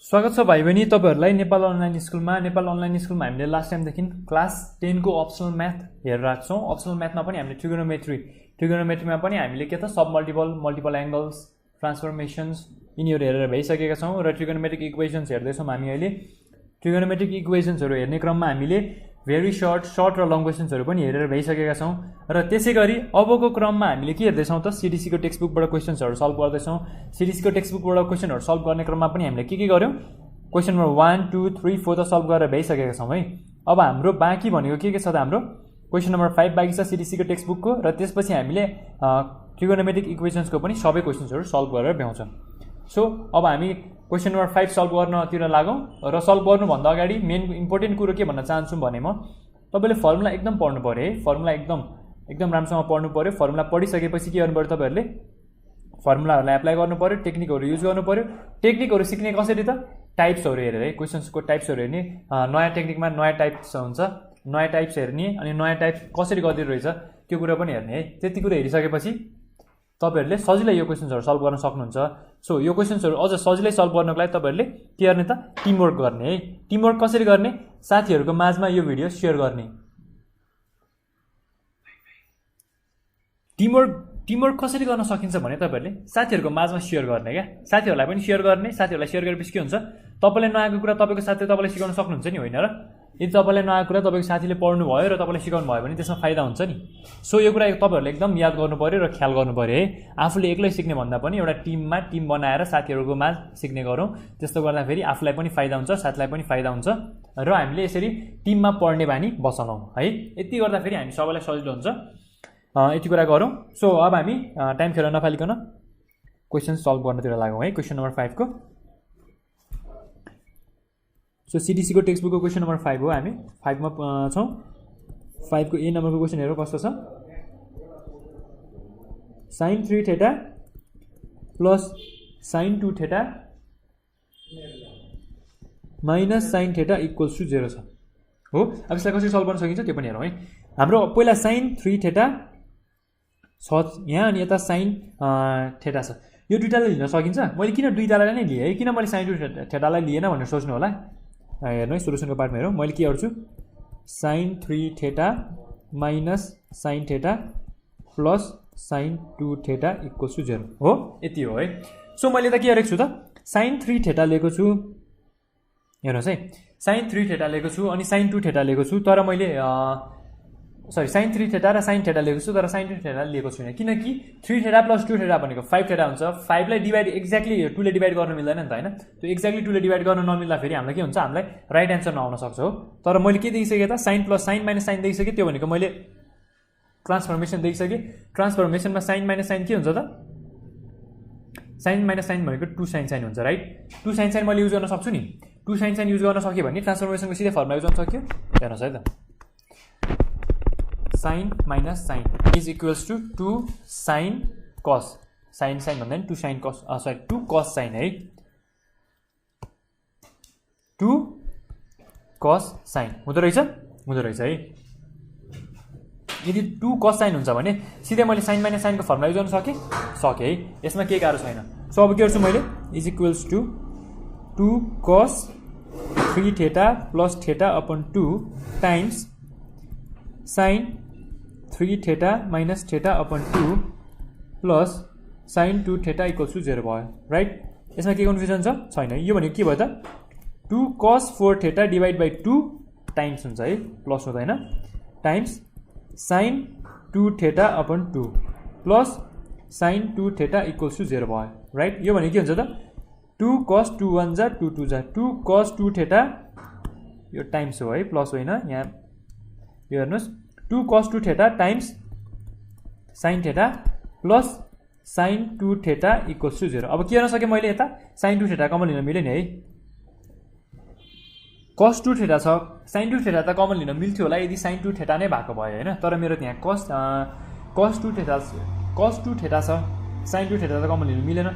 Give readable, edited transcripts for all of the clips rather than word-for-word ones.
स्वागत छ भाइ बहिनी तपाईहरुलाई नेपाल अनलाइन स्कुलमा हामीले लास्ट टाइमदेखि क्लास 10 को अप्सनल म्याथ हेरिरहेका छौं। अप्सनल म्याथमा पनि हामीले ट्रिगोनोमेट्रीमा पनि हामीले के त सब मल्टिपल एंगल्स, ट्रान्सफर्मेशन्स यिनीहरु हेरेर भइसकेका छौं र ट्रिगोनोमेट्रिक इक्वेशन्स हेर्दै छौं। हामी अहिले ट्रिगोनोमेट्रिक इक्वेशन्सहरु हेर्ने क्रममा हामीले भेरी सर्ट र लङ क्वेशन्सहरु पनि हेरेर भइसकेका छौं र त्यसैगरी अबको क्रममा हामीले के हेर्दै छौं त सीडीसी को टेक्स्ट बुकबाट क्वेशन्सहरु सल्भ गर्दै छौं। सीडीसी को टेक्स्ट बुकबाट क्वेशनहरु सल्भ गर्ने क्रममा पनि हामीले के गर्यौं, क्वेशन नम्बर 1 2 3 4 त सल्भ गरेर भइसकेका छौं है। अब हाम्रो बाँकी भनेको के छ त हाम्रो क्वेशन नम्बर 5 बाँकी छ सीडीसी को टेक्स्ट बुकको र त्यसपछि हामीले ट्रिगोनोमेट्रिक इक्वेशन्सको पनि सबै क्वेशन्सहरु सल्भ गरेर भ्याउँछौं। सो अब हामी क्वेशन नम्बर 5 सल्भ गर्नतिर लागौं र सल्भ गर्नु भन्दा अगाडि मेन इम्पोर्टेन्ट कुरो के भन्न चाहन्छु भने म तपाईले फर्मुला एकदम पढ्नु पर्यो है। फर्मुला एकदम राम्रोसँग पढ्नु पर्यो। फर्मुला पढिसकेपछि के गर्नु पर्यो, तपाईहरुले फर्मुलाहरुलाई एप्लाई गर्नु पर्यो, टेक्निकहरु युज गर्नु पर्यो। टेक्निकहरु सिक्ने कसरी त टाइप्सहरु हेरेर है, क्वेशन्सको टाइप्सहरु हेर्ने, नयाँ टेक्निकमा नयाँ टाइप्स हुन्छ, नयाँ टाइप्स हेर्ने अनि नयाँ टाइप कसरी गर्दिनु रहेछ त्यो कुरा पनि हेर्ने है। त्यति कुरा हेरिसकेपछि तपाईहरुले सजिलै यो क्वेशन्सहरु सल्भ गर्न सक्नुहुन्छ। सो यो क्वेशन्सहरु अझ सजिलै सल्भ गर्नको लागि तपाईहरुले के गर्ने त टिमवर्क गर्ने है। टिमवर्क कसरी गर्ने, साथीहरुको माझमा यो भिडियो शेयर गर्ने। टिमवर्क कसरी गर्न सकिन्छ भने तपाईहरुले साथीहरुको माझमा शेयर गर्ने क्या। साथीहरुलाई पनि शेयर गर्ने। साथीहरुलाई शेयर गरेपछि के हुन्छ, तपाईले नआएको कुरा तपाईको साथीले तपाईलाई सिकाउन सक्नुहुन्छ नि, होइन र? यदि तपाईले नआएको कुरा तपाईको साथीले पढ्नु भयो र तपाईले सिकाउनु भयो भने त्यसमा फाइदा हुन्छ नि। सो यो कुरा तपाईहरुले एकदम याद गर्नु पर्यो र ख्याल गर्नु पर्यो है। आफूले एक्लै सिक्ने भन्दा पनि एउटा टिम बनाएर साथीहरुको माझ सिक्ने गरौँ। त्यस्तो गर्दा फेरि आफूलाई पनि फाइदा हुन्छ, साथीलाई पनि फाइदा हुन्छ र हामीले यसरी टिममा पढ्ने बानी बसालौं है। यति गर्दा फेरि हामी सबैलाई सजिलो हुन्छ। यति कुरा गरौँ। सो अब हामी टाइम खेर नफालिकन क्वेशन सल्भ गर्नतिर लागौँ है। क्वेशन नम्बर 5 को सो सीडीसी को टेक्स्ट बुकको क्वेशन नम्बर 5 हो। हामी 5 मा छौं। 5 को ए नम्बरको क्वेशन हेरौँ कस्तो छ। sin 3 theta plus sin 2 theta minus sin theta equals to 0 छ हो। अब यसलाई कसरी सल्भ गर्न सकिन्छ त्यो पनि हेरौँ है। हाम्रो पहिला sin 3 थीटा छ यहाँ अनि यता sin थीटा छ। यो दुईटालाई लिन सकिन्छ। मैले किन दुईटालाई नै लिए है, किन मैले sin 2 थीटालाई लिएन भनेर सोच्नु होला। हेर्नु है, सोलुसनको पार्टमा हेरौँ। मैले के गर्छु, sin 3 theta minus sin theta plus sin 2 theta equals to 0 हो। यति हो है। सो मैले त के गरेको छु त sin 3 थीटा लिएको छु। हेर्नुहोस् है, sin 3 थीटा लिएको छु अनि sin 2 थीटा लिएको छु। तर मैले sin 3 थीटा र sin थीटा लिएको छु तर sin 2 थीटा लिएको छुइनँ, किनकि 3 थीटा प्लस 2 थीटा भनेको 5 थीटा हुन्छ। 5 लाई डिभाइड एक्ज्याक्टली 2 ले डिभाइड गर्न मिल्दैन नि त, हैन? त्यो एक्ज्याक्टली 2 ले डिभाइड गर्न नमिल्दा फेरि हामीलाई के हुन्छ, हामीलाई राइट आन्सर नआउन सक्छ हो। तर मैले के देखिसके त sin plus sin minus sin देखिसके। त्यो भनेको मैले ट्रान्सफर्मेसन देखिसके। ट्रान्सफर्मेसनमा sin माइनस sin के हुन्छ त, sin माइनस sin भनेको 2 sin sin हुन्छ, राइट? 2 sin sin मैले युज गर्न सक्छु नि। 2 sin sin युज गर्न सके भने ट्रान्सफर्मेसनको सिधै फर्मुला युज गर्न सक्यो। हेर्नुस् है त, sin minus sin is equals to 2 sin cos। sin sin भन्दा नि 2 sin cos 2 cos sin है। 2 cos sin हुँदो रहेछ है। यदि 2 cos sin हुन्छ भने सिधै मैले sin माइनस sin को फर्मुला युज गर्न सके है। यसमा केही गाह्रो छैन। सो अब के गर्छु मैले, is equals to 2 cos 3 theta plus theta upon 2 times sin 3 theta minus theta upon 2 plus sin 2 theta equals to 0 भयो, राइट? यसमा के कन्फ्युजन छैन। यो भनेको के भयो त 2 cos 4 theta divide by 2 times हुन्छ है, प्लस हुँदैन, times sin 2 theta upon 2 plus sin 2 theta equals to 0 भयो, राइट? यो भनेको के हुन्छ त 2 cos 2 1 जा 2 2 जा 2 cos 2 थीटा, यो टाइम्स हो है, प्लस होइन। यहाँ यो हेर्नुस्, 2 cos 2 theta times sin theta plus sin 2 theta equals to 0। अब के गर्न सके मैले, यता sin 2 थीटा कमन लिन मिल्यो नि है। cos 2 थीटा छ, sin 2 थीटा त कमन लिन मिल्थ्यो होला यदि sin 2 थीटा नै भएको भयो, हैन? तर मेरो त्यहाँ cos 2 थीटा छ, sin 2 थीटा त कमन लिन मिलेन।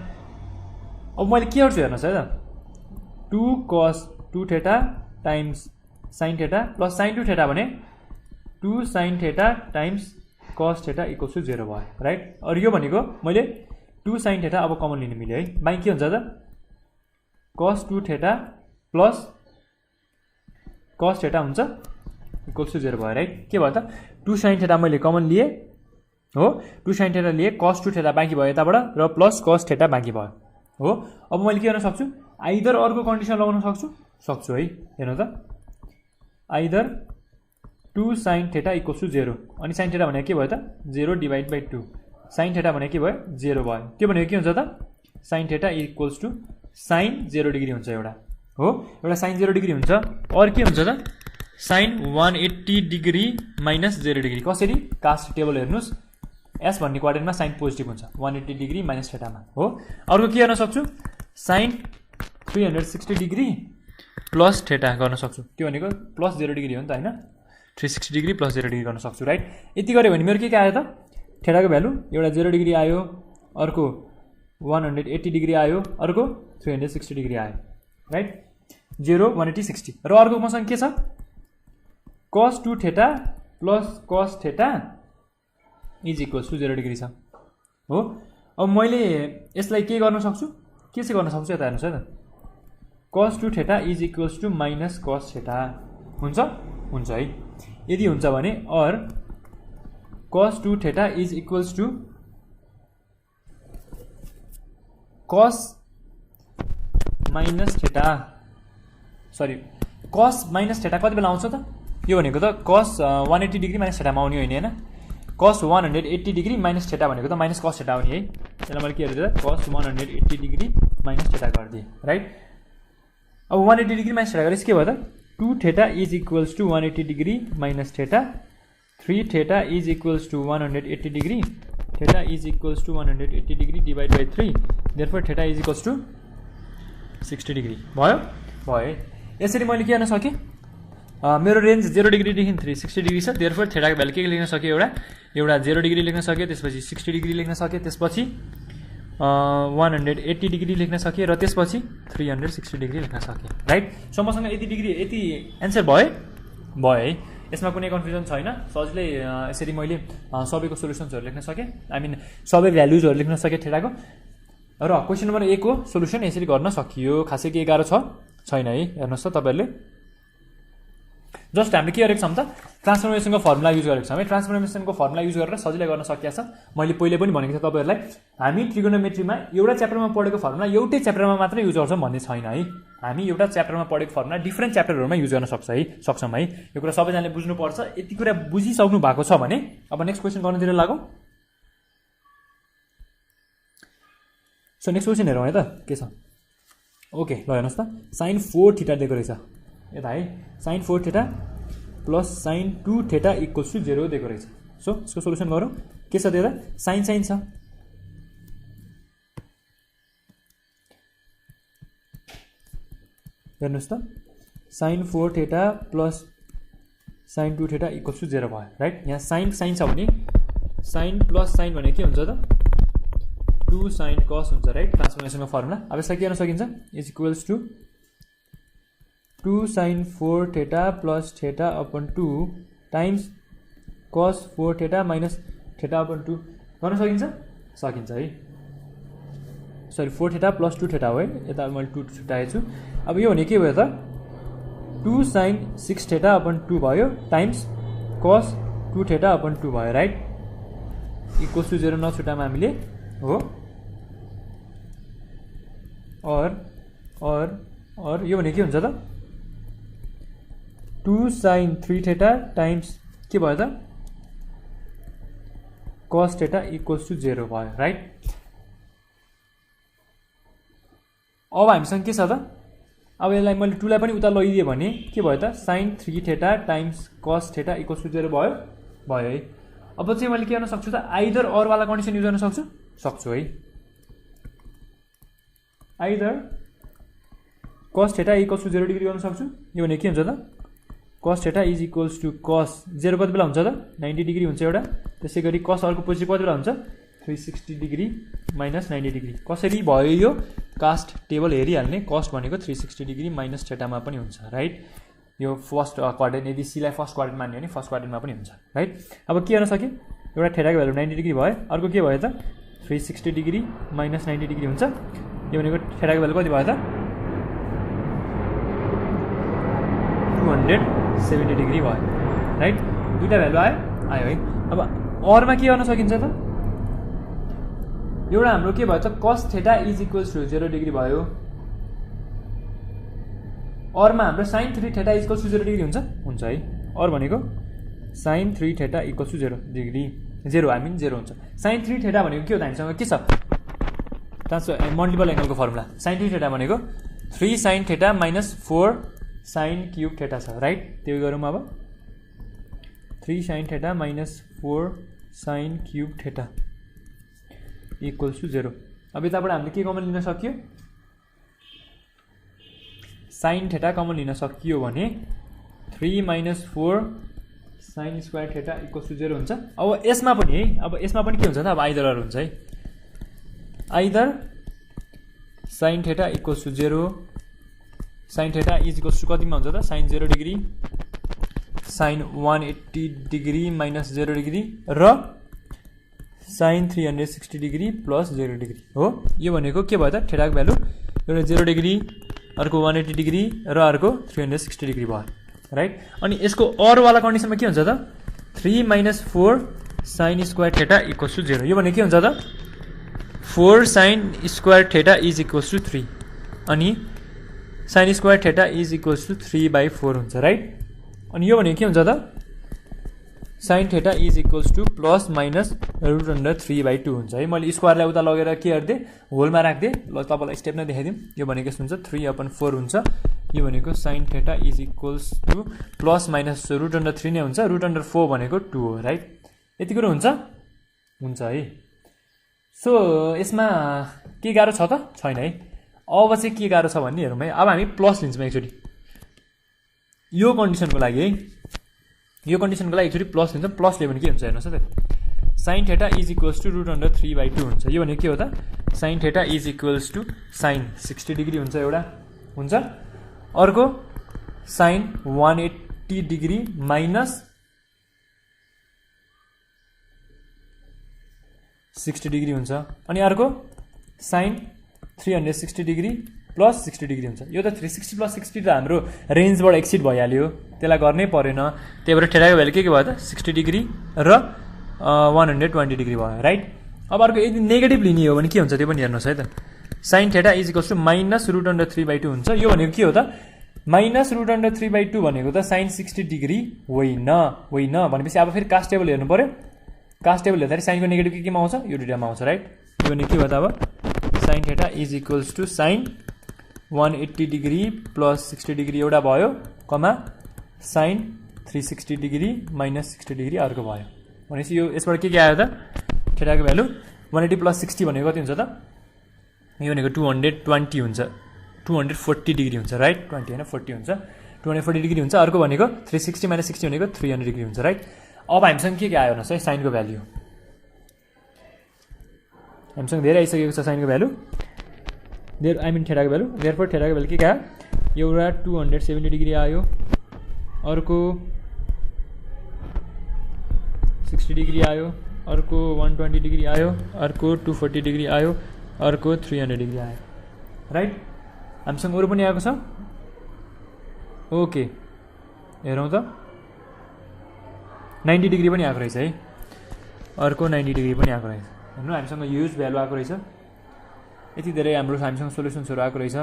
अब मैले के गर्छु हेर्नुस् है त, 2 cos 2 theta times sin theta plus sin 2 theta भने 2 sin theta times cos theta equals to 0 भयो, राइट? और यो भनेको मैले 2 sin थीटा अब कमन लिन मिल्यो है। बाँकी के हुन्छ त cos 2 theta plus cos theta हुन्छ इक्वल्स टु 0 भयो राइट। के भयो त 2 sin थीटा मैले कमन लिए हो, 2 sin थीटा लिए, cos 2 थीटा बाँकी भयो यताबाट र प्लस cos थीटा बाँकी भयो हो। अब मैले के गर्न सक्छु आइदर अर्को कन्डिसन लगाउन सक्छु है। हेर्नु त either 2 sin theta equals to 0 अनि sin थीटा भनेको के भयो त 0 डिभाइड बाइ 2 sin थीटा भनेको के भयो 0 भयो। त्यो भनेको के हुन्छ त sin theta equals to sin 0 degree हुन्छ एउटा हो, एउटा sin 0 डिग्री हुन्छ। अरु के हुन्छ त sin 180 डिग्री माइनस 0 डिग्री। कसरी कास्ट टेबल हेर्नुस् एस भन्ने क्वाड्रेन्टमा sin पोजिटिभ हुन्छ 180 डिग्री माइनस थीटामा हो। अर्को के गर्न सक्छु sin 360 डिग्री प्लस थीटा गर्न सक्छु, त्यो भनेको प्लस 0 डिग्री हो नि त हैन, 360 डिग्री प्लस 0 डिग्री गर्न सक्छु राइट। यति गऱ्यो भने मेरो के आयो त थीटाको भ्यालु एउटा 0 डिग्री आयो, अर्को 180 डिग्री आयो, अर्को 360 डिग्री आयो राइट। 0 180 60 र अर्को मसँग के छ cos 2 theta plus cos theta is equals to 0 degree छ हो। अब मैले यसलाई के गर्न सक्छु के चाहिँ गर्न सक्छु यता हेर्नुस् है त cos 2 theta is equals to minus cos theta हुन्छ है। यदि हुन्छ भने और cos 2 theta is equals to cos minus theta सरी cos माइनस थीटा कति बेला आउँछ त यो भनेको त cos 180 डिग्री माइनस थीटामा आउने होइन हैन, cos 180 डिग्री माइनस थीटा भनेको त माइनस cos थीटा आउने है। त्यसलाई मैले के गरिदिए cos 180 डिग्री माइनस थीटा गरिदिएँ राइट। अब 180 डिग्री माइनस थीटा गरेपछि के भयो त 2 theta is equals to 180 degree minus theta, 3 theta is equals to 180 degree, theta is equals to 180 degree divide by 3, therefore theta is equals to 60 degree भयो है। यसरी मैले के गर्न सकेँ मेरो रेन्ज 0 डिग्रीदेखि 360 डिग्री छ, देयरफोर थीटाको भ्यालु के लेख्न सकेँ एउटा 0 डिग्री लेख्न सकेँ, त्यसपछि 60 डिग्री लेख्न सकेँ, त्यसपछि 180 डिग्री लेख्न सकेँ र त्यसपछि 360 डिग्री लेख्न सकेँ राइट। सो मसँग यति डिग्री यति एन्सर भयो है। यसमा कुनै कन्फ्युजन छैन, सजिलै यसरी मैले सबैको सोलुसन्सहरू लेख्न सकेँ, आई मिन सबै भ्यालुजहरू लेख्न सकेँ थीटाको। र क्वेसन नम्बर 1 को सोलुसन यसरी गर्न सकियो। खासै के गाह्रो छैन है। हेर्नुहोस् त तपाईँहरूले जस्ट हामीले के गरेको छौँ त ट्रान्सफर्मेसनको फर्मुला युज गरेको छौँ है। ट्रान्सफर्मेसनको फर्मुला युज गरेर सजिलै गर्न सकिएको छ। मैले पहिले पनि भनेको थिएँ तपाईँहरूलाई हामी ट्रिगोनोमेट्रीमा एउटा च्याप्टरमा पढेको फर्मुला एउटै च्याप्टरमा मात्रै युज गर्छौँ भन्ने छैन है। हामी एउटा च्याप्टरमा पढेको फर्मुला डिफ्रेन्ट च्याप्टरहरूमा युज गर्न सक्छौँ है। यो कुरा सबैजनाले बुझ्नुपर्छ। यति कुरा बुझिसक्नु भएको छ भने अब नेक्स्ट क्वेसन गर्नुतिर लागौँ। सो नेक्स्ट क्वेसन हेरौँ है त के छ। ओके ल हेर्नुहोस् त sin 4 थीटा दिएको रहेछ यता है, sin 4 theta plus sin 2 theta equals to 0 दिएको रहेछ। सो यसको सोलुसन गरौँ। के छ त्यता sin छ, हेर्नुहोस् त sin 4 theta plus sin 2 theta equals to 0 भयो राइट। यहाँ sin छ भने sin प्लस sin भनेको के हुन्छ त 2 sin cos हुन्छ राइट ट्रान्सफर्मेसनको फर्मुला। अब यसलाई के गर्न सकिन्छ is equals to 2 sin 4 theta plus theta upon 2 times cos 4 theta minus theta upon 2 गर्न सकिन्छ है। सरी 4 थीटा प्लस 2 थीटा हो है, यता मैले 2 छुट्याएछु। अब यो भने के भयो त 2 sin 6 थीटा अपन 2 भयो टाइम्स cos 2 थीटा अपन 2 भयो राइट। इक्वल्स टु 0 नछुटामा हामीले हो। और यो भने के हुन्छ त 2 sin 3 थीटा टाइम्स के भयो त cos थीटा इक्वल्स टु 0 भयो राइट। अब हामीसँग के छ त अब यसलाई मैले 2 लाई पनि उता लैदिएँ भने के भयो त sin 3 theta times cos theta equals to 0 भयो है। अब चाहिँ मैले के गर्न सक्छु त आइदर और वाला कन्डिसन युज गर्न सक्छु है। Either cos theta equals to 0 degree गर्न सक्छु। यो भने के हुन्छ त cos theta is equals to cos 0 कति बेला हुन्छ त 90 डिग्री हुन्छ एउटा। त्यसै गरी cos अर्को पोजिटिभ कति बेला हुन्छ 360 डिग्री माइनस 90 डिग्री। कसरी भयो यो कास्ट टेबल हेरिहाल्ने। कस्ट भनेको 360 डिग्री माइनस थीटामा पनि हुन्छ राइट। यो फर्स्ट क्वाड्रेन्ट यदि सीलाई फर्स्ट क्वाड्रेन्ट मान्यो भने फर्स्ट क्वाड्रेन्टमा पनि हुन्छ राइट। अब के गर्न सके एउटा थीटाको भ्यालु 90 डिग्री भयो, अर्को के भयो त 360 डिग्री माइनस 90 डिग्री हुन्छ। यो भनेको थीटाको भ्यालु कति भयो त 270 डिग्री भयो राइट दुईटा भ्यालु आयो है अब अरमा के गर्न सकिन्छ त एउटा हाम्रो के भयो त cos theta is equals to 0 degree भयो अरमा हाम्रो sin 3 theta is equals to 0 degree हुन्छ है अर भनेको sin 3 theta equals to 0 degree 0 I mean 0 हुन्छ sin 3 थीटा भनेको के हो त हामीसँग के छ मल्टिपल एंगलको फर्मुला sin 3 थीटा भनेको 3 sin theta minus 4 sin cube theta छ राइट त्यो गरौँ अब 3 sin theta minus 4 sin cube theta equals to 0 अब यताबाट हामीले के कमन लिन सक्यो sin थीटा कमन लिन सकियो भने 3 minus 4 sin square theta equals to 0 हुन्छ अब यसमा पनि है अब यसमा पनि के हुन्छ त अब आइदर हुन्छ है either sin theta equals to 0 sin theta is equals to कतिमा हुन्छ त sin 0 degree sin 180 degree minus 0 degree र sin 360 डिग्री प्लस 0 डिग्री हो यो भनेको के भयो त थीटाको भ्यालु एउटा 0 डिग्री अर्को 180 डिग्री र अर्को 360 डिग्री भयो राइट अनि यसको अरवाला कन्डिसनमा के हुन्छ त 3 minus 4 sin square theta equals to 0 यो भनेको के हुन्छ त 4 sin square theta is equals to 3 अनि sin square theta is equals to 3/4 हुन्छ राइट अनि यो भनेको के हुन्छ त sin theta is equals to plus minus √3/2 हुन्छ है मैले स्क्वायरलाई उता लगेर के गर्दै होलमा राख्दै ल तपाईलाई स्टेप नै देखाइदिम यो भनेको यस्तो हुन्छ 3/4 हुन्छ यो भनेको sin theta is equals to plus minus √3 नै हुन्छ √4 भनेको 2 हो राइट यति कुरा हुन्छ है सो यसमा के गाह्रो छ त छैन है अब चाहिँ के गाह्रो छ भन्ने हेरौँ है अब हामी प्लस लिन्छौँ एकचोटि यो कन्डिसनको लागि है यो कन्डिसनको लागि एकचोटि प्लस लिन्छौँ प्लस ल्यायो भने के हुन्छ हेर्नुहोस् है sin theta is equals to √3/2 हुन्छ यो भनेको के हो त sin theta is equals to sin 60 degree हुन्छ एउटा हुन्छ अर्को sin 180 डिग्री माइनस 60 डिग्री हुन्छ अनि अर्को sin 360 डिग्री प्लस 60 डिग्री हुन्छ यो त 360 प्लस 60 त हाम्रो रेन्जबाट एक्सिड भइहाल्यो त्यसलाई गर्नै परेन त्यही भएर थीटाको भ्यालु के भयो त 60 डिग्री र 120 डिग्री भयो राइट अब अर्को यदि नेगेटिभ लिने हो भने के हुन्छ त्यो पनि हेर्नुहोस् है त sin theta is equals to minus √3/2 हुन्छ यो भनेको के हो त माइनस √3/2 भनेको त sin 60 डिग्री होइन भनेपछि अब फेरि कास्ट टेबल हेर्नु पर्यो कास्ट टेबल हेर्दाखेरि साइनको नेगेटिभ केमा आउँछ यो दुईटामा आउँछ राइट यो भने के भयो त अब sin theta is equals to sin 180 degree plus 60 degree एउटा भयो कमा sin 360 डिग्री माइनस 60 डिग्री अर्को भयो भनेपछि यो यसबाट के आयो त थीटाको भ्यालु 180 प्लस 60 भनेको कति हुन्छ त यो भनेको 220 हुन्छ 240 डिग्री हुन्छ राइट 20 होइन 40 हुन्छ 240 डिग्री हुन्छ अर्को भनेको 360 माइनस 60 भनेको 300 डिग्री हुन्छ राइट अब हामीसँग के आयो हेर्नुहोस् है साइनको भ्यालु हामीसँग धेरै आइसकेको छ साइनको भ्यालु आई मिन थीटाको भ्यालु देयरफोर थीटाको भ्यालु के आयो एउटा 270 डिग्री आयो अर्को 60 डिग्री आयो अर्को 120 डिग्री आयो अर्को 240 डिग्री आयो अर्को 300 डिग्री आयो राइट हामीसँग अरू पनि आएको छ ओके हेरौँ त 90 डिग्री पनि आएको रहेछ है अर्को 90 डिग्री पनि आएको रहेछ हेर्नु हामीसँग युज भ्यालु आएको रहेछ यति धेरै हामीसँग सोल्युसन्सहरू आएको रहेछ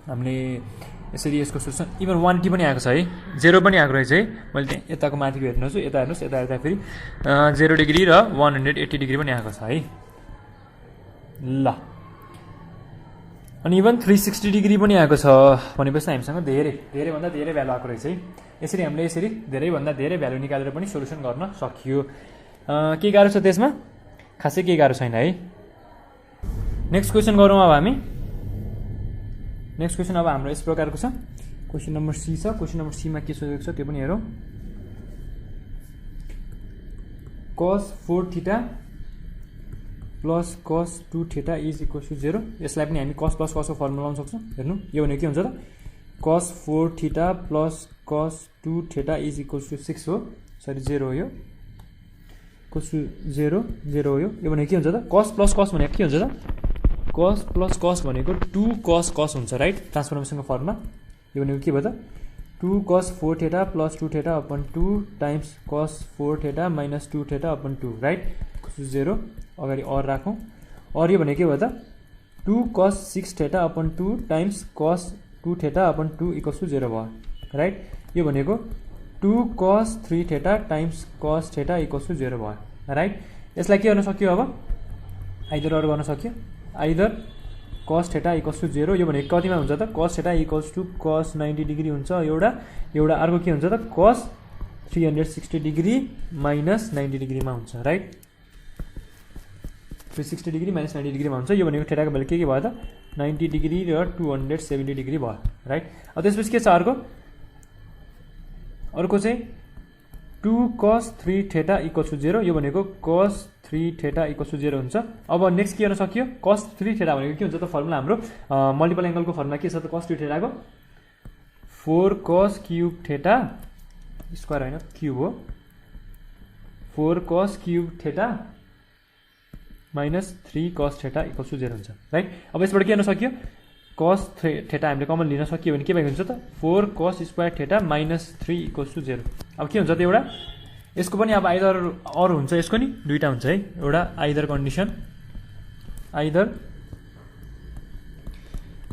हामीले यसरी यसको सोल्युसन इभन 180 पनि आएको छ है 0 पनि आएको रहेछ है मैले त्यहाँ यताको माथिको हेर्नुहोस् यता हेर्नुहोस् यता हेर्दा फेरि 0 डिग्री र 180 डिग्री पनि आएको छ है ल अनि इभन 360 डिग्री पनि आएको छ भनेपछि हामीसँग धेरैभन्दा धेरै भ्यालु आएको रहेछ है यसरी हामीले यसरी धेरैभन्दा धेरै भ्यालु निकालेर पनि सोल्युसन गर्न सकियो के गाह्रो छ त्यसमा खासै केही गाह्रो छैन है नेक्स्ट क्वेसन गरौँ अब हामी नेक्स्ट क्वेसन अब हाम्रो यस प्रकारको छ क्वेसन नम्बर सी छ क्वेसन नम्बर सीमा के सोधेको छ त्यो पनि हेरौँ cos 4 theta plus cos 2 theta is equals to 0 यसलाई पनि हामी cos प्लस cosको फर्मुला लाउन सक्छौँ हेर्नु यो भनेको के हुन्छ त cos 4 theta plus cos 2 theta is equals to 6 हो सरी 0 हो यो cos 0 हो यो भनेको के हुन्छ त cos प्लस cos भनेको के हुन्छ त cos प्लस cos भनेको 2 cos cos हुन्छ राइट ट्रान्सफर्मेसनको फर्ममा यो भनेको के भयो त 2 cos 4 theta plus 2 theta upon 2 times cos 4 theta minus 2 theta upon 2 right 0 अगाडि और राखौँ और यो भने के भयो त 2 cos 6 theta upon 2 times cos 2 theta upon 2 equals to 0 भयो राइट यो भनेको 2 cos 3 theta times cos theta equals to 0 भयो राइट यसलाई के गर्न सक्यो अब आइदर अर गर्न सक्यो either cos theta equals to 0 यो भनेको कतिमा हुन्छ त cos theta equals to cos 90 degree हुन्छ एउटा अर्को के हुन्छ त cos 360 डिग्री minus 90 डिग्रीमा हुन्छ राइट 360 डिग्री minus 90 डिग्रीमा हुन्छ यो भनेको थीटाको भ्यालु के भयो त 90 डिग्री र 270 डिग्री भयो राइट अब त्यसपछि के छ अर्को चाहिँ 2 cos 3 theta equals to 0 यो भनेको cos 3 theta equals to 0 हुन्छ अब नेक्स्ट के गर्न सक्यो cos 3 theta भनेको के हुन्छ त फर्मुला हाम्रो मल्टिपल एंगलको फर्मुला के छ त cos 3 theta को 4 cos क्यूब theta स्क्वायर हैन क्यूब हो 4 cos cube theta minus 3 cos theta equals to 0 हुन्छ राइट अब यसबाट के गर्न सक्यो cos theta हामीले कमन लिन सकियो भने के भएको हुन्छ त 4 cos square theta minus 3 equals to 0 अब के हुन्छ त एउटा यसको पनि अब आइदर अर हुन्छ यसको नि दुईटा हुन्छ है एउटा either condition either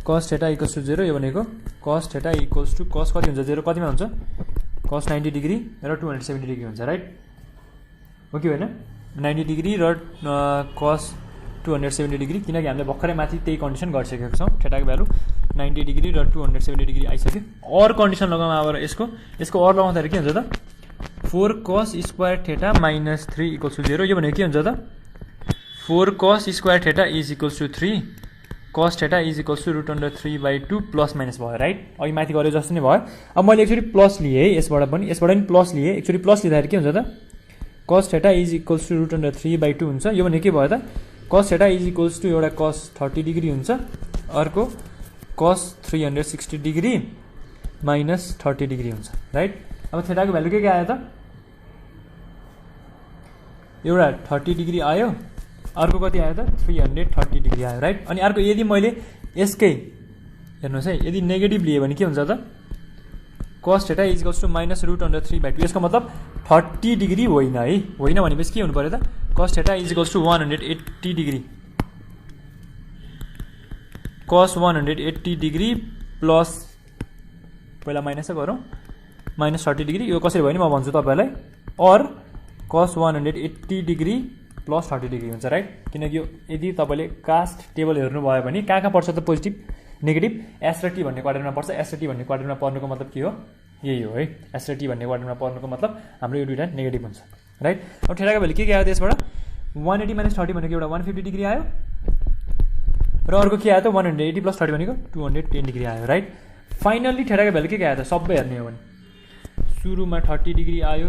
cos theta equals to 0 यो भनेको cos theta equals to cos कति हुन्छ 0 कतिमा हुन्छ cos 90 डिग्री र 270 डिग्री हुन्छ राइट हो कि हैन 90 डिग्री र cos 270 डिग्री किनकि हामीले भर्खरै माथि त्यही कन्डिसन गरिसकेका छौं थीटाको भ्यालु 90 डिग्री र 270 डिग्री आइसक्यो और कन्डिसन लगाउँ अब यसको और लगाउँदाखेरि के हुन्छ त 4 cos square theta minus 3 equals to 0 यो भनेको के हुन्छ त 4 cos square theta is equals to 3 cos theta is equals to root under 3/2 plus minus भयो राइट अघि माथि गरे जस्तो नै भयो अब मैले एक्चुअली प्लस लिए है यसबाट पनि प्लस लिए एक्चुअली प्लस लिँदाखेरि के हुन्छ त cos theta is equals to root under 3/2 हुन्छ यो भने के भयो त cos theta is equals to एउटा cos 30 डिग्री हुन्छ अर्को cos 360 डिग्री minus 30 डिग्री हुन्छ राइट अब थीटाको भ्यालु के आयो त एउटा 30 डिग्री आयो अर्को कति आयो त 330 डिग्री आयो राइट अनि अर्को यदि मैले यसकै हेर्नुस् है यदि नेगेटिभ लिए भने के हुन्छ त cos theta is equals to minus root under 3/2 यसको मतलब 30 डिग्री होइन है होइन भनेपछि के हुनु पर्यो त cos theta is equals to 180 degree cos 180 degree plus पहिला माइनस गरौँ minus 30 डिग्री यो कसरी भयो नि म भन्छु तपाईलाई और cos 180 डिग्री प्लस 30 डिग्री हुन्छ राइट किनकि यदि तपाईले कास्ट टेबल हेर्नु भयो भने कहाँ पर्छ त पोजिटिभ नेगेटिभ एस र टी भन्ने क्वाड्रेन्टमा पर्छ एस र टी भन्ने क्वाड्रेन्टमा पर्नुको मतलब के हो यही हो है एस र टी भन्ने क्वाड्रेन्टमा पर्नुको मतलब हाम्रो यो दुईटा नेगेटिभ हुन्छ राइट अब थीटाको भ्यालु के आयो त्यसबाट 180 minus 30 भनेको एउटा 150 डिग्री आयो र अर्को के आयो त 180 plus 30 भनेको 210 डिग्री आयो राइट फाइनली थीटाको भ्यालु के आयो त सबै हेर्ने हो भने सुरुमा 30 डिग्री आयो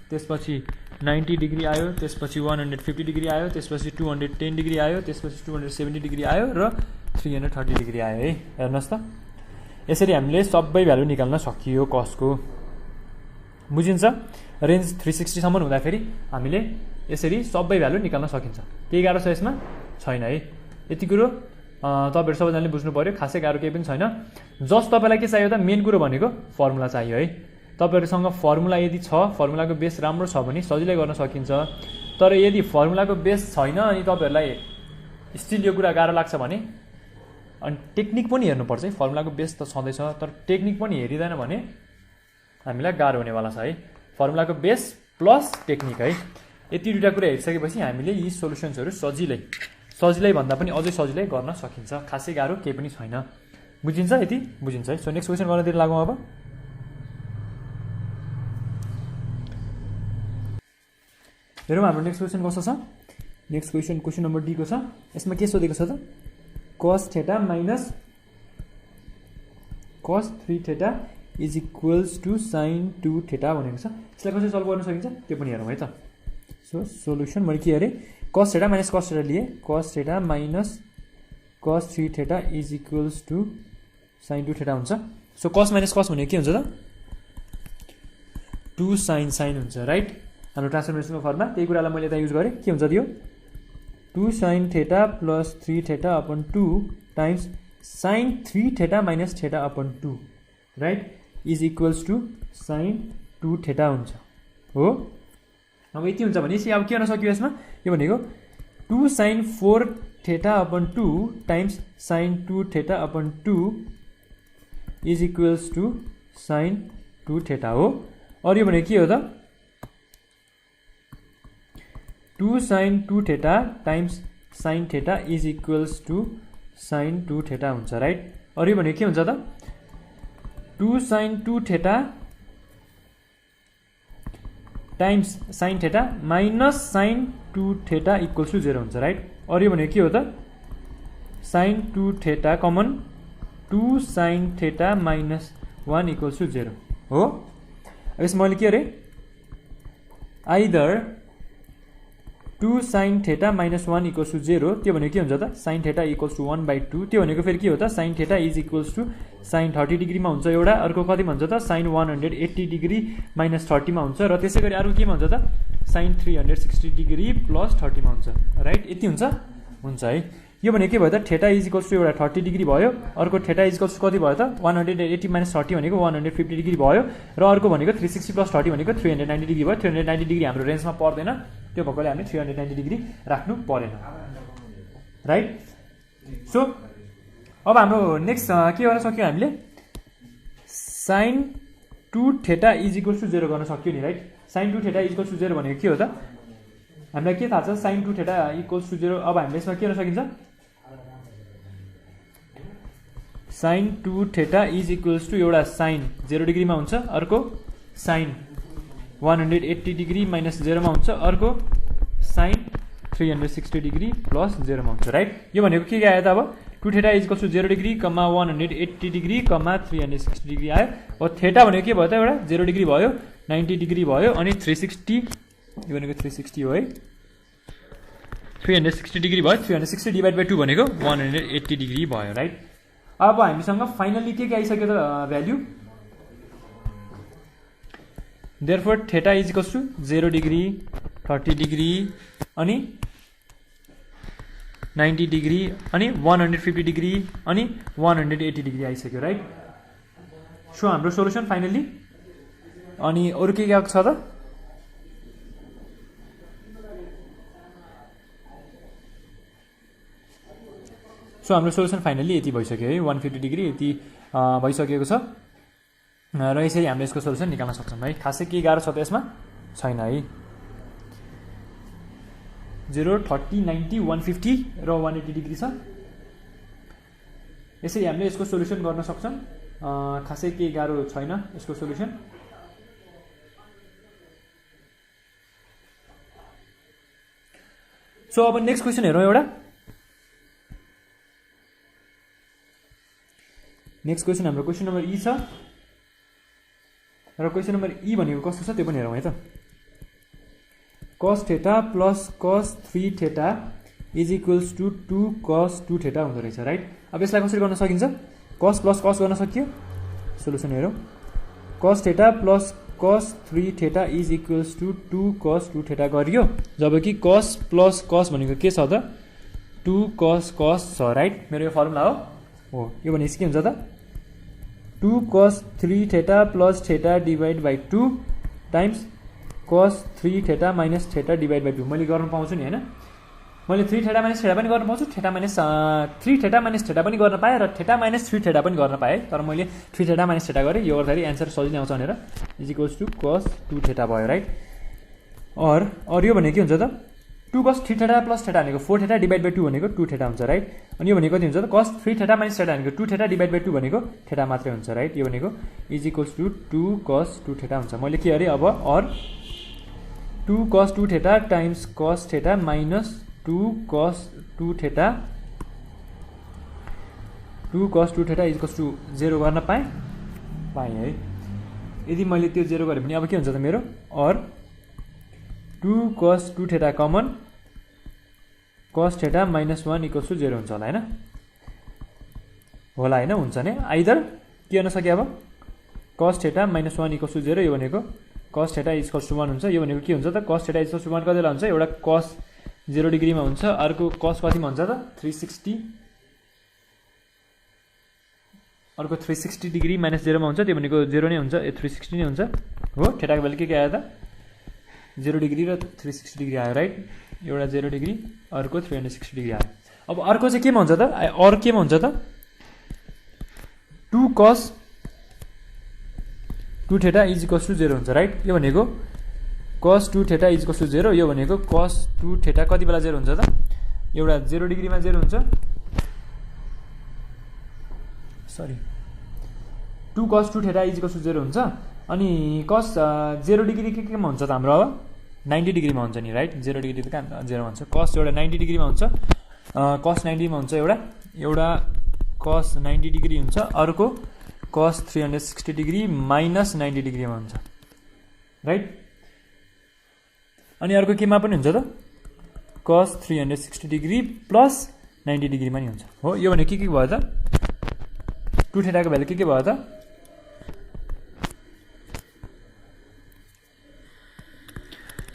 त्यसपछि 90 डिग्री आयो त्यसपछि 150 डिग्री आयो त्यसपछि 210 डिग्री आयो त्यसपछि 270 डिग्री आयो र 330 डिग्री आयो है हेर्नुस् त यसरी हामीले सबै भ्यालु निकाल्न सकियो कस्को बुझिन्छ रेन्ज 360 सम्म हुँदाखेरि हामीले यसरी सबै भ्यालु निकाल्न सकिन्छ केही गाह्रो छ यसमा छैन है यति कुरो तपाईहरु सबैजनाले बुझ्नु पर्यो खासै गाह्रो केही पनि छैन जस्ट तपाईलाई के चाहियो त मेन कुरो भनेको फर्मुला चाहियो है तपाईहरुसँग फर्मुला यदि छ फर्मुलाको बेस राम्रो छ भने सजिलै गर्न सकिन्छ तर यदि फर्मुलाको बेस छैन अनि तपाईहरुलाई स्टिल यो कुरा गाह्रो लाग्छ भने अनि टेक्निक पनि हेर्नुपर्छ है फर्मुलाको बेस त छँदैछ तर टेक्निक पनि हेरिदैन भने हामीलाई गाह्रो हुनेवाला छ है फर्मुलाको बेस प्लस टेक्निक है यति दुईटा कुरा हेरिसकेपछि हामीले यी सोलुसन्सहरु सजिलै भन्दा पनि अझै सजिलै गर्न सकिन्छ खासै गाह्रो केही पनि छैन बुझिन्छ यति बुझिन्छ है सो नेक्स्ट क्वेशन गर्नतिर लागौं अब हेरौँ हाम्रो नेक्स्ट क्वेशन कस्तो छ नेक्स्ट क्वेशन नम्बर डी को छ यसमा के सोधेको छ त cos theta minus cos 3 theta is equals to sin 2 theta भनेको छ यसलाई कसरी सल्भ गर्न सकिन्छ त्यो पनि हेरौँ है त सो सोलुसन मैले के गरे cos theta minus cos theta लिए cos theta minus cos 3 theta is equals to sin 2 theta हुन्छ सो cos minus cos भनेको के हुन्छ त 2 sin हुन्छ राइट हाम्रो ट्रान्सफर्मेसनको फर्मुला त्यही कुरालाई मैले त्यहाँ युज गरे के हुन्छ त्यो 2 sin theta plus 3 theta upon 2 times sin 3 theta minus theta upon 2 right is equals to sine 2 theta हुन्छ हो। अब यति हुन्छ भने अब के गर्न सक्यो यसमा, यो भनेको 2 sin 4 theta upon 2 times sin 2 theta upon 2 is equals to sin 2 theta हो। और यो भनेको के हो त 2 sin 2 theta times sin theta is equals to sin 2 theta हुन्छ राइट। और यो भनेको के हुन्छ त 2 sin 2 theta times sin theta minus sin 2 theta equals to 0 हुन्छ राइट। और यो भनेको के हो त sin 2 theta common 2 sin theta minus 1 equals to 0 हो। अब यसमा मैले के अरे either 2 sin theta minus 1 equals to 0, त्यो भनेको के हुन्छ त sin थीटा इक्वल्स टु 1/2, त्यो भनेको फेरि के हो त sin theta is equals to sin 30 डिग्रीमा हुन्छ एउटा, अर्को कतिमा हुन्छ त sin 180 डिग्री माइनस 30 मा हुन्छ, र त्यसै गरी अर्को केमा हुन्छ त sin 360 डिग्री प्लस 30 मा हुन्छ राइट। यति हुन्छ है। यो भनेको के भयो त थीटा इज इक्वल्स टु एउटा 30 डिग्री भयो, अर्को थीटा इज इक्वल्स टु कति भयो त 180 माइनस 30 भनेको 150 डिग्री भयो, र अर्को भनेको 360 प्लस 30 भनेको 390 डिग्री भयो। 390 डिग्री हाम्रो रेन्जमा पर्दैन, त्यो भएकोले हामीले 390 डिग्री राख्नु परेन राइट। सो अब हाम्रो नेक्स्ट के गर्न सक्यो हामीले sin 2 theta is equals to 0 गर्न सक्यो नि right. sin 2 theta is equals to 0 भनेको के हो त हामीलाई के थाहा छ sin 2 थीटा इक्वल्स टु 0। अब हामीले यसमा के गर्न सकिन्छ sin 2 theta is equals to एउटा sin 0 डिग्रीमा हुन्छ, अर्को sin 180 डिग्री माइनस 0 मा हुन्छ, अर्को sin 360 डिग्री प्लस 0 मा हुन्छ राइट। यो भनेको के आयो त अब 2 theta is equals to 0 degree कमा 180 डिग्री कमा 360 डिग्री आयो। अब थीटा भनेको के भयो त एउटा 0 डिग्री भयो, 90 डिग्री भयो, अनि 360 यो भनेको 360 हो है, 360 डिग्री भयो, 360 डिभाइड बाई 2 भनेको 180 डिग्री भयो राइट। अब हामीसँग फाइनली के आइसक्यो त value, therefore theta is equals to 0 degree 30 degree अनि 90 डिग्री अनि 150 डिग्री अनि 180 डिग्री आइसक्यो राइट। सो हाम्रो सोलुसन फाइनली अनि अरु के आएको छ त सो हाम्रो सोलुसन फाइनली यति भइसक्यो है, 150 डिग्री यति भइसकेको छ, र यसरी हामीले यसको सोलुसन निकाल्न सक्छौँ है। खासै के गाह्रो छ त यसमा छैन है। 0 30 90 150 र 180 डिग्री छ, यसरी हामीले यसको सोलुसन गर्न सक्छौँ। खासै के गाह्रो छैन यसको सोलुसन। सो अब नेक्स्ट क्वेसन हेरौँ एउटा। नेक्स्ट क्वेसन हाम्रो क्वेसन नम्बर ई छ, र क्वेसन नम्बर ई भनेको कस्तो छ त्यो पनि हेरौँ है त। cos theta plus cos 3 theta is equals to 2 cos 2 theta हुँदो रहेछ राइट। अब यसलाई कसरी गर्न सकिन्छ, cos प्लस cos गर्न सकियो, सोलुसन हेरौँ। cos theta plus cos 3 theta is equals to 2 cos 2 theta गरियो, जबकि cos प्लस cos भनेको के छ त 2 cos cos छ राइट। मेरो यो फर्मुला हो, यो भनेपछि के हुन्छ त 2 cos 3 theta plus theta divide by 2 times cos 3 theta minus theta divide by 2 मैले गर्न पाउँछु नि हैन। मैले 3 थीटा माइनस थीटा पनि गर्न पाउँछु, theta minus 3 theta minus theta पनि गर्न पाएँ, र थीटा माइनस 3 थीटा पनि गर्न पाएँ, तर मैले 3 थीटा माइनस थीटा गरेँ। यो गर्दाखेरि एन्सर सजिलै आउँछ भनेर is equals to cos 2 theta भयो राइट। और यो भनेको के हुन्छ त 2 cos 3 थीटा प्लस थीटा भनेको 4 थीटा डिभाइड बाई 2 भनेको 2 थीटा हुन्छ राइट। अनि यो भनेको कति हुन्छ त cos 3 थीटा माइनस थीटा भनेको 2 थीटा डिभाइड बाई 2 भनेको थीटा मात्रै हुन्छ राइट। यो भनेको is equals to 2 cos 2 theta हुन्छ। मैले के अरे अब और 2 cos 2 theta times cos theta minus 2 cos 2 theta 2 cos 2 theta is equals to 0 गर्न पाएँ है। यदि मैले त्यो 0 गरेँ भने अब के हुन्छ त मेरो और 2 cos 2 theta common cos theta minus 1 equals to 0 हुन्छ होला हैन, होला हैन, हुन्छ नि। आइदर के गर्न सके अब cos theta minus 1 equals to 0, यो भनेको cos theta is equals to 1 हुन्छ। यो भनेको के हुन्छ त cos theta is equals to 1 कति बेला हुन्छ, एउटा cos 0 डिग्रीमा हुन्छ, अर्को cos कतिमा हुन्छ त अर्को 360 डिग्री माइनस 0 मा हुन्छ, त्यो भनेको 0 नै हुन्छ, 360 नै हुन्छ हो। थीटाको भ्यालु के आयो त 0 डिग्री र 360 डिग्री आयो राइट। एउटा 0 डिग्री अर्को 360 डिग्री आयो। अब अर्को चाहिँ केमा हुन्छ त, अरू केमा हुन्छ त 2 cos 2 theta is equals to 0 हुन्छ राइट। यो भनेको cos 2 theta is equals to 0, यो भनेको cos 2 थीटा कति बेला 0 हुन्छ त, एउटा 0 डिग्रीमा 0 हुन्छ, sorry 2 cos 2 theta is equals to 0 हुन्छ। अनि cos 0 डिग्री केमा हुन्छ त हाम्रो, अब 90 डिग्रीमा हुन्छ नि राइट। 0 डिग्री त कहाँ 0 मा हुन्छ, cos एउटा 90 डिग्रीमा हुन्छ, cos 90 मा हुन्छ, एउटा cos 90 डिग्री हुन्छ, अर्को cos 360 डिग्री माइनस 90 डिग्रीमा हुन्छ राइट। अनि अर्को केमा पनि हुन्छ त cos 360 डिग्री प्लस 90 डिग्रीमा नि हुन्छ हो। यो भने के भयो त 2 थीटाको भ्यालु के भयो त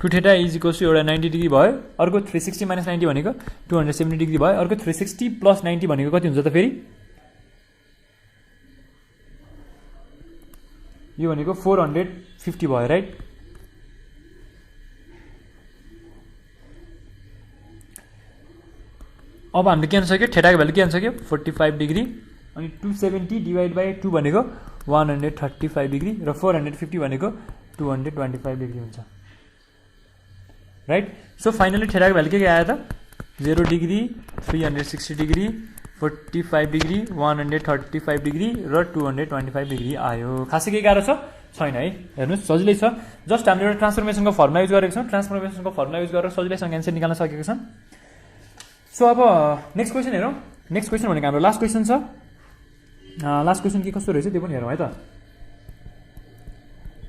2 थीटा इज इक्वल्स टु एउटा 90 डिग्री भयो, अर्को 360 माइनस 90 भनेको 270 डिग्री भयो, अर्को 360 प्लस 90 भनेको कति हुन्छ त फेरि, यो भनेको 450 भयो राइट। अब हामीले के आउन सक्यो, थीटाको भ्यालु के आउन सक्यो 45 डिग्री, अनि 270 डिभाइड बाई 2 भनेको 135 डिग्री र 450 भनेको 225 डिग्री हुन्छ राइट। सो फाइनली थीटाको भ्यालु के आयो त 0 डिग्री 360 डिग्री 45 डिग्री 135 डिग्री र 225 डिग्री आयो। खासै केही गाह्रो छैन है, हेर्नुहोस् सजिलै छ। जस्ट हामीले एउटा ट्रान्सफर्मेसनको फर्मुला युज गरेको छौँ, ट्रान्सफर्मेसनको फर्मुला युज गरेर सजिलैसँग एन्सर निकाल्न सकेको छन्। सो अब नेक्स्ट क्वेसन हेरौँ। नेक्स्ट क्वेसन भनेको हाम्रो लास्ट क्वेसन छ। लास्ट क्वेसन के कस्तो रहेछ त्यो पनि हेरौँ है त।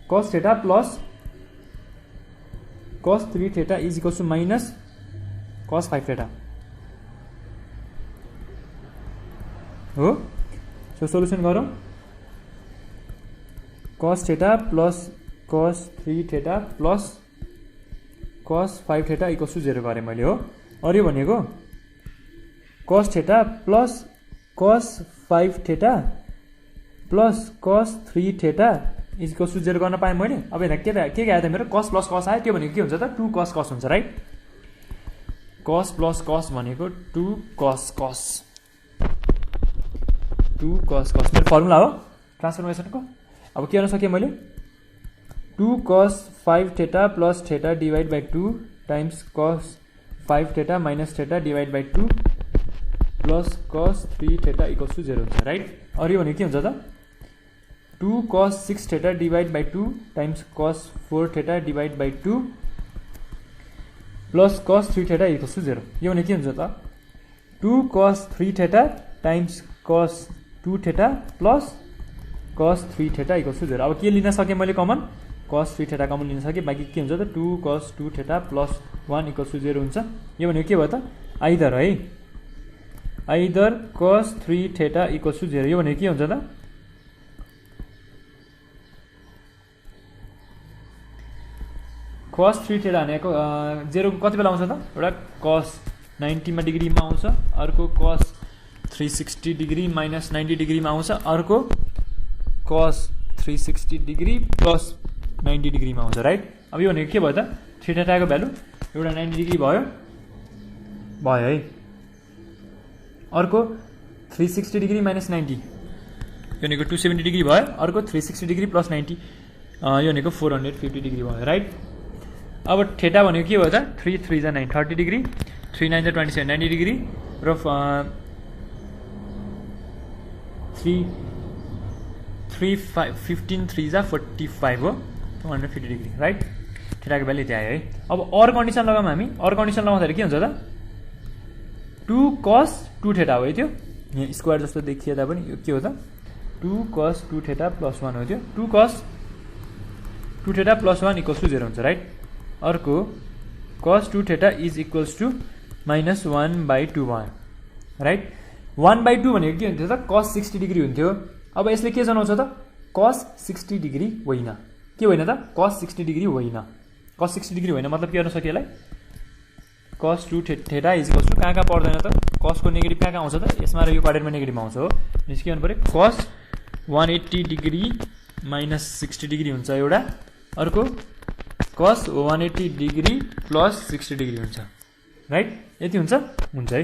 cos theta plus cos 3 theta is equals to minus cos 5 theta हो। सो सोल्युसन गरौँ। cos theta plus cos 3 theta plus cos 5 theta equals to 0 गरेँ मैले हो। अरू यो भनेको cos theta plus cos 5 theta plus cos 3 theta is equals to 0 गर्न पाएँ मैले। अब हेर के आयो त मेरो cos प्लस cos आयो, त्यो भनेको के हुन्छ त 2 cos cos हुन्छ राइट। cos प्लस cos भनेको 2 cos cos, 2 cos cos मेरो फर्मुला हो ट्रान्सफर्मेसनको। अब के गर्न सकेँ मैले 2 cos 5 theta plus theta divide by 2 times cos 5 theta minus theta divide by 2 plus cos 3 theta equals to 0 हुन्छ राइट। अरू यो भने के हुन्छ त 2 cos 6 theta divide by 2 times cos 4 theta divide by 2 plus cos 3 theta equals to 0। यो भने के हुन्छ त 2 cos 3 theta times cos 2 theta plus cos 3 theta equals to 0। अब के लिन सकेँ मैले कमन, cos 3 थीटा कमन लिन सकेँ, बाँकी के हुन्छ त 2 cos 2 theta plus 1 equals to 0 हुन्छ। यो भनेको के भयो त आइदर है, either cos 3 theta equals to 0। यो भनेको के हुन्छ त cos 3 थीटा भनेको 0 कति बेला आउँछ त, एउटा cos 90 डिग्रीमा आउँछ, अर्को cos 360 डिग्री माइनस 90 डिग्रीमा आउँछ, अर्को cos 360 डिग्री प्लस 90 डिग्रीमा आउँछ राइट। अब यो भनेको के भयो त 3 थीटाको भ्यालु एउटा 90 डिग्री भयो है, अर्को 360 डिग्री माइनस 90 यो भनेको 270 डिग्री भयो, अर्को 360 डिग्री प्लस 90 यो भनेको 450 डिग्री भयो राइट। अब थीटा भनेको के भयो त 3 3 जा 9 30 डिग्री, 3 9 जा 27 90 डिग्री र 3 15 3 जा 45 हो 250 डिग्री राइट। थीटाको भ्यालु यति आयो है। अब अरू कन्डिसन लगाऊँ हामी। अरू कन्डिसन लगाउँदाखेरि के हुन्छ त 2 cos 2 थीटा हो त्यो, यहाँ स्क्वायर जस्तो देखिए तापनि यो के हो त 2 cos 2 थीटा प्लस 1 हो त्यो। 2 cos 2 theta plus 1 equals to 0 हुन्छ राइट। अर्को cos 2 theta is equals to minus 1/2 भयो राइट। 1/2 भनेको के हुन्थ्यो त cos 60 डिग्री हुन्थ्यो। अब यसले के जनाउँछ त cos 60 डिग्री होइन, के होइन त cos 60 डिग्री होइन। cos 60 डिग्री होइन मतलब के गर्न सकियो यसलाई cos 2 theta is equals to कहाँ पर्दैन त cos को नेगेटिभ कहाँ आउँछ त यसमा र यो क्वाड्रेन्टमा नेगेटिभ आउँछ हो। यसो के गर्नु पर्यो cos 180 डिग्री माइनस 60 डिग्री हुन्छ एउटा, अर्को cos 180 डिग्री प्लस 60 डिग्री हुन्छ, राइट? यति हुन्छ है।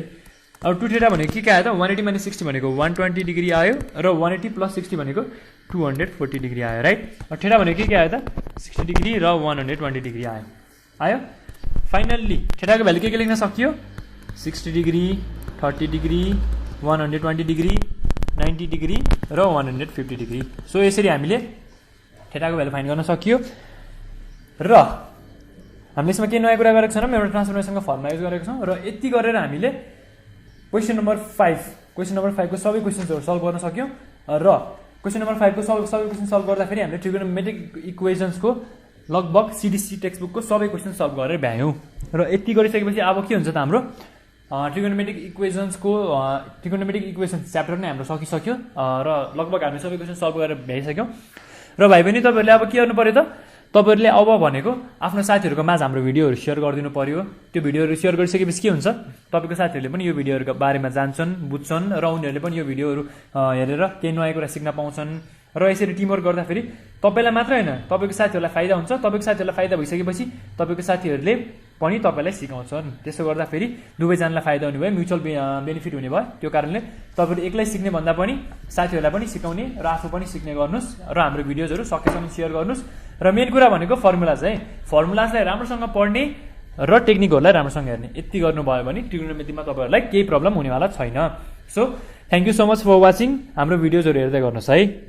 अब 2 थीटा भनेको के आयो त? 180 माइनस 60 भनेको 120 डिग्री आयो र 180 प्लस 60 भनेको 240 डिग्री आयो, राइट? अब थीटा भनेको के आयो त? 60 डिग्री र 120 डिग्री आयो। फाइनल्ली थीटाको भ्यालु के लेख्न सकियो? 60 डिग्री, 30 डिग्री, 120 डिग्री, 90 डिग्री र 150 डिग्री। सो यसरी हामीले थीटाको भ्यालु फाइन्ड गर्न सकियो। र हामीले यसमा के नयाँ कुरा गरेको छैनौँ, एउटा ट्रान्सफर्मेसनको फर्मुला युज गरेको छौँ र यति गरेर हामीले क्वेसन नम्बर 5 को सबै क्वेसन्सहरू सल्भ गर्न सक्यौँ। र क्वेसन नम्बर 5 को सबै क्वेसन सल्भ गर्दाखेरि हामीले ट्रिगोनोमेट्रिक इक्वेसन्सको लगभग CDC टेक्स्टबुकको सबै क्वेसन सल्भ गरेर भ्यायौँ। र यति गरिसकेपछि अब के हुन्छ त? हाम्रो ट्रिगोनोमेट्रिक इक्वेसन्स च्याप्टर नै हाम्रो सकिसक्यो र लगभग हामीले सबै क्वेसन सल्भ गरेर भ्याइसक्यौँ। र भाइ बहिनी तपाईँहरूले अब के गर्नु पर्यो त? तपाईँहरूले अब भनेको आफ्नो साथीहरूको माझ हाम्रो भिडियोहरू सेयर गरिदिनु पर्यो। त्यो भिडियोहरू सेयर गरिसकेपछि के हुन्छ? तपाईँको साथीहरूले पनि यो भिडियोहरूको बारेमा जान्छन्, बुझ्छन् र उनीहरूले पनि यो भिडियोहरू हेरेर केही नयाँ कुरा सिक्न पाउँछन्। र यसरी टिमवर्क गर्दाखेरि तपाईँलाई मात्र होइन, तपाईँको साथीहरूलाई फाइदा हुन्छ। तपाईँको साथीहरूलाई फाइदा भइसकेपछि तपाईँको साथीहरूले पनि तपाईँलाई सिकाउँछन्। त्यसो गर्दाखेरि दुवैजनालाई फाइदा हुने भयो, म्युचुअल बेनिफिट हुने भयो। त्यो कारणले तपाईँले एक्लै सिक्ने भन्दा पनि साथीहरूलाई पनि सिकाउने र आफू पनि सिक्ने गर्नुहोस् र हाम्रो भिडियोजहरू सकेसम्म सेयर गर्नुहोस्। र मेन कुरा भनेको फर्मुलाज है, फर्मुलाजलाई राम्रोसँग पढ्ने र टेक्निकहरूलाई राम्रोसँग हेर्ने, यति गर्नुभयो भने ट्रिगोनोमेट्रीमा तपाईँहरूलाई केही प्रब्लम हुनेवाला छैन। So thank you so much for watching. हाम्रो भिडियोजहरू हेर्दै गर्नुहोस् है।